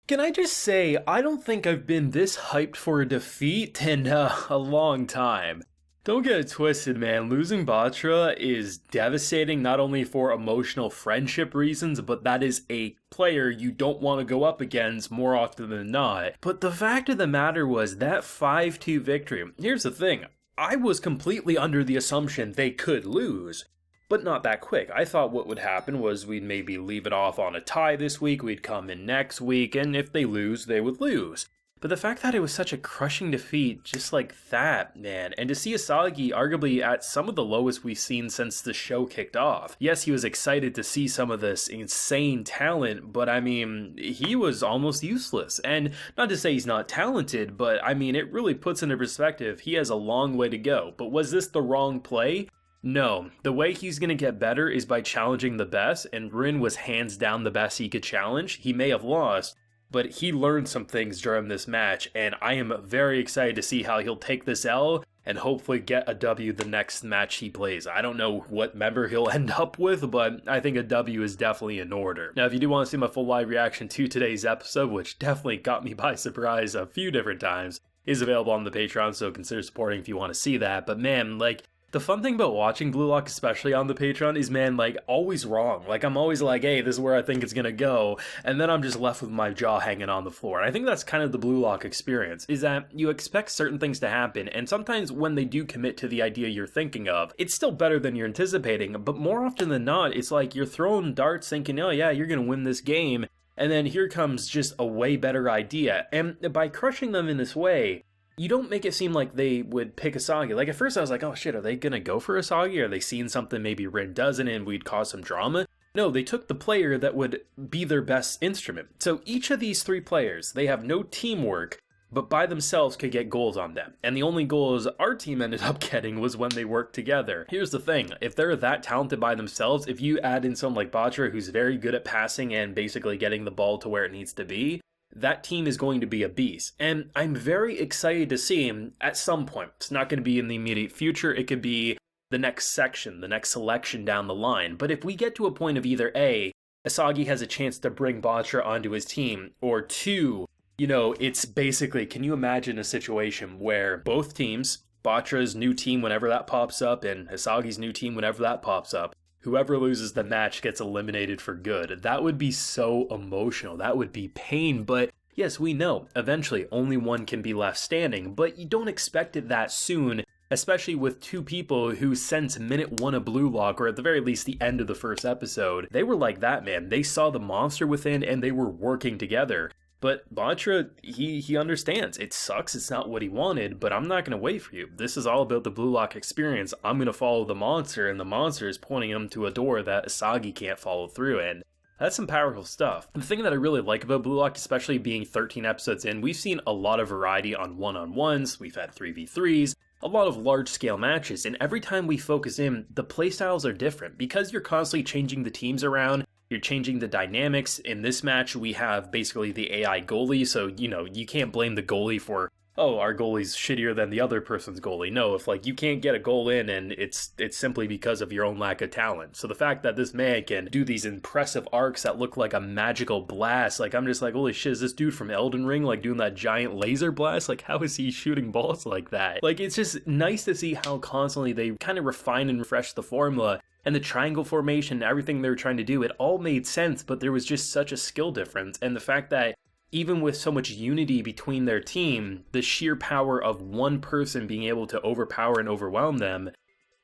Can I just say, I don't think I've been this hyped for a defeat in a long time. Don't get it twisted, man. Losing Batra is devastating not only for emotional friendship reasons, but that is a player you don't want to go up against more often than not. But the fact of the matter was that 5-2 victory. Here's the thing. I was completely under the assumption they could lose. But not that quick. I thought what would happen was we'd maybe leave it off on a tie this week, we'd come in next week, and if they lose, they would lose. But the fact that it was such a crushing defeat, just like that, man, and to see Asagi arguably at some of the lowest we've seen since the show kicked off. Yes, he was excited to see some of this insane talent, but I mean, he was almost useless. And not to say he's not talented, but I mean, it really puts into perspective, he has a long way to go. But was this the wrong play? No, the way he's going to get better is by challenging the best, and Rin was hands down the best he could challenge. He may have lost, but he learned some things during this match, and I am very excited to see how he'll take this L and hopefully get a W the next match he plays. I don't know what member he'll end up with, but I think a W is definitely in order. Now, if you do want to see my full live reaction to today's episode, which definitely got me by surprise a few different times, is available on the Patreon, so consider supporting if you want to see that. But man, like, the fun thing about watching Blue Lock, especially on the Patreon, is, man, like, always wrong. Like, I'm always like, hey, this is where I think it's gonna go, and then I'm just left with my jaw hanging on the floor. And I think that's kind of the Blue Lock experience, is that you expect certain things to happen, and sometimes when they do commit to the idea you're thinking of, it's still better than you're anticipating, but more often than not, it's like you're throwing darts thinking, oh yeah, you're gonna win this game, and then here comes just a way better idea. And by crushing them in this way, you don't make it seem like they would pick Asagi. Like, at first I was like, oh shit, are they gonna go for Asagi? Are they seeing something maybe Rin doesn't and we'd cause some drama? No, they took the player that would be their best instrument. So each of these three players, they have no teamwork, but by themselves could get goals on them. And the only goals our team ended up getting was when they worked together. Here's the thing, if they're that talented by themselves, if you add in someone like Batra who's very good at passing and basically getting the ball to where it needs to be, that team is going to be a beast. And I'm very excited to see him at some point. It's not going to be in the immediate future. It could be the next section, the next selection down the line. But if we get to a point of either A, Asagi has a chance to bring Batra onto his team, or 2, you know, it's basically, can you imagine a situation where both teams, Batra's new team whenever that pops up, and Asagi's new team whenever that pops up, whoever loses the match gets eliminated for good. That would be so emotional. That would be pain. But yes, we know eventually only one can be left standing, but you don't expect it that soon, especially with two people who since minute 1 of Blue Lock, or at the very least the end of the first episode, they were like that, man. They saw the monster within and they were working together. But Batra, he understands. It sucks, it's not what he wanted, but I'm not going to wait for you. This is all about the Blue Lock experience. I'm going to follow the monster, and the monster is pointing him to a door that Asagi can't follow through, and that's some powerful stuff. The thing that I really like about Blue Lock, especially being 13 episodes in, we've seen a lot of variety on one-on-ones, we've had 3v3s, a lot of large-scale matches, and every time we focus in, the playstyles are different. Because you're constantly changing the teams around, you're changing the dynamics. In this match, we have basically the AI goalie, so, you know, you can't blame the goalie for, oh, our goalie's shittier than the other person's goalie. No, if, like, you can't get a goal in, and it's simply because of your own lack of talent. So the fact that this man can do these impressive arcs that look like a magical blast, like, I'm just like, holy shit, is this dude from Elden Ring, like, doing that giant laser blast? Like, how is he shooting balls like that? Like, it's just nice to see how constantly they kind of refine and refresh the formula. And the triangle formation, everything they were trying to do, it all made sense, but there was just such a skill difference. And the fact that even with so much unity between their team, the sheer power of one person being able to overpower and overwhelm them,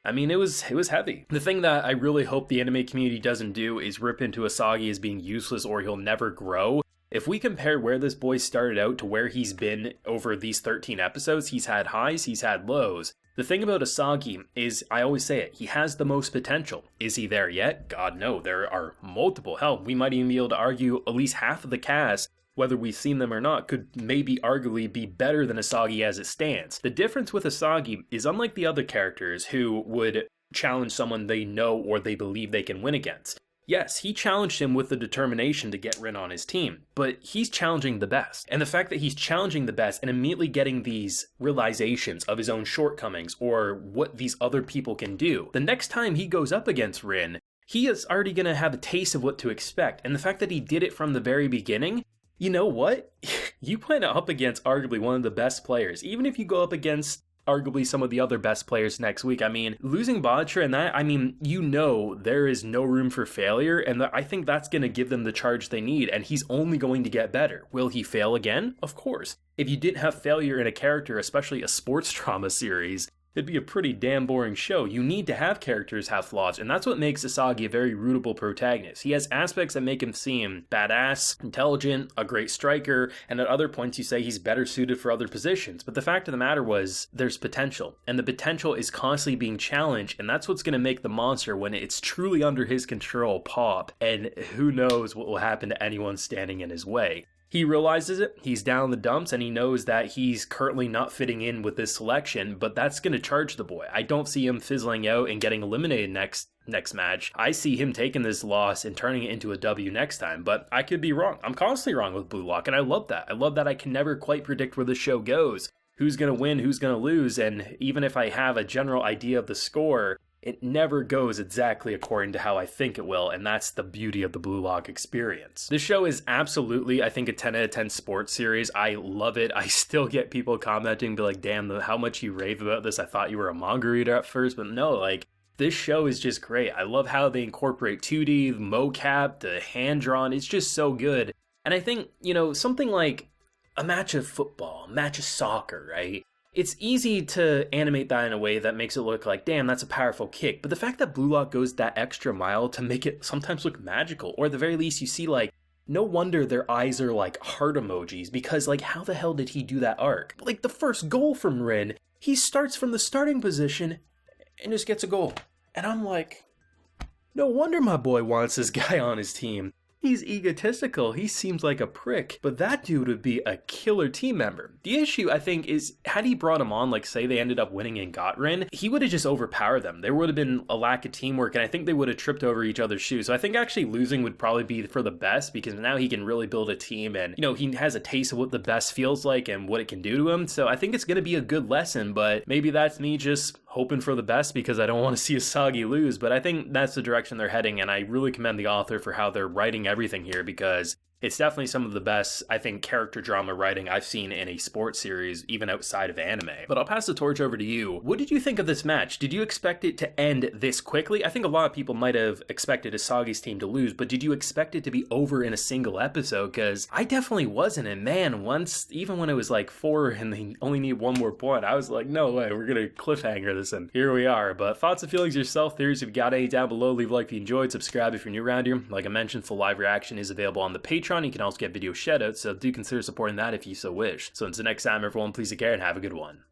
I mean, it was heavy. The thing that I really hope the anime community doesn't do is rip into Asagi as being useless or he'll never grow. If we compare where this boy started out to where he's been over these 13 episodes, he's had highs, he's had lows. The thing about Asagi is, I always say it, he has the most potential. Is he there yet? God, no. There are multiple. Hell, we might even be able to argue at least half of the cast, whether we've seen them or not, could maybe arguably be better than Asagi as it stands. The difference with Asagi is, unlike the other characters who would challenge someone they know or they believe they can win against. Yes, he challenged him with the determination to get Rin on his team, but he's challenging the best. And the fact that he's challenging the best and immediately getting these realizations of his own shortcomings or what these other people can do, the next time he goes up against Rin, he is already going to have a taste of what to expect. And the fact that he did it from the very beginning, you know what? You went up against arguably one of the best players. Even if you go up against arguably some of the other best players next week. I mean, losing Batra and that, I mean, there is no room for failure, and I think that's going to give them the charge they need, and he's only going to get better. Will he fail again? Of course. If you didn't have failure in a character, especially a sports drama series, it'd be a pretty damn boring show. You need to have characters have flaws, and that's what makes Asagi a very rootable protagonist. He has aspects that make him seem badass, intelligent, a great striker, and at other points you say he's better suited for other positions. But the fact of the matter was, there's potential, and the potential is constantly being challenged, and that's what's going to make the monster, when it's truly under his control, pop, and who knows what will happen to anyone standing in his way. He realizes it, he's down in the dumps, and he knows that he's currently not fitting in with this selection, but that's going to charge the boy. I don't see him fizzling out and getting eliminated next match. I see him taking this loss and turning it into a W next time, but I could be wrong. I'm constantly wrong with Blue Lock, and I love that. I love that I can never quite predict where the show goes. Who's going to win, who's going to lose, and even if I have a general idea of the score, it never goes exactly according to how I think it will, and that's the beauty of the Blue Lock experience. This show is absolutely, I think, a 10 out of 10 sports series. I love it. I still get people commenting, be like, damn, how much you rave about this. I thought you were a manga reader at first, but no, like, this show is just great. I love how they incorporate 2D, the mocap, the hand-drawn. It's just so good. And I think, something like a match of football, a match of soccer, right? It's easy to animate that in a way that makes it look like, damn, that's a powerful kick. But the fact that Blue Lock goes that extra mile to make it sometimes look magical, or at the very least you see, like, no wonder their eyes are like heart emojis, because, like, how the hell did he do that arc? Like, the first goal from Rin, he starts from the starting position and just gets a goal. And I'm like, no wonder my boy wants this guy on his team. He's egotistical, he seems like a prick, but that dude would be a killer team member. The issue, I think, is had he brought him on, like say they ended up winning and got Rin, he would have just overpowered them. There would have been a lack of teamwork, and I think they would have tripped over each other's shoes. So I think actually losing would probably be for the best, because now he can really build a team, and he has a taste of what the best feels like and what it can do to him. So I think it's going to be a good lesson, but maybe that's me just hoping for the best because I don't want to see Asagi lose, but I think that's the direction they're heading, and I really commend the author for how they're writing everything here, because it's definitely some of the best, I think, character drama writing I've seen in a sports series, even outside of anime. But I'll pass the torch over to you. What did you think of this match? Did you expect it to end this quickly? I think a lot of people might have expected Asagi's team to lose, but did you expect it to be over in a single episode? Because I definitely wasn't, and man, once, even when it was like 4 and they only need one more point, I was like, no way, we're gonna cliffhanger this, and here we are. But thoughts and feelings yourself, theories, if you got any down below, leave a like if you enjoyed, subscribe if you're new around here. Like I mentioned, full live reaction is available on the Patreon. You can also get video shoutouts, so do consider supporting that if you so wish. So until next time, everyone, please take care and have a good one.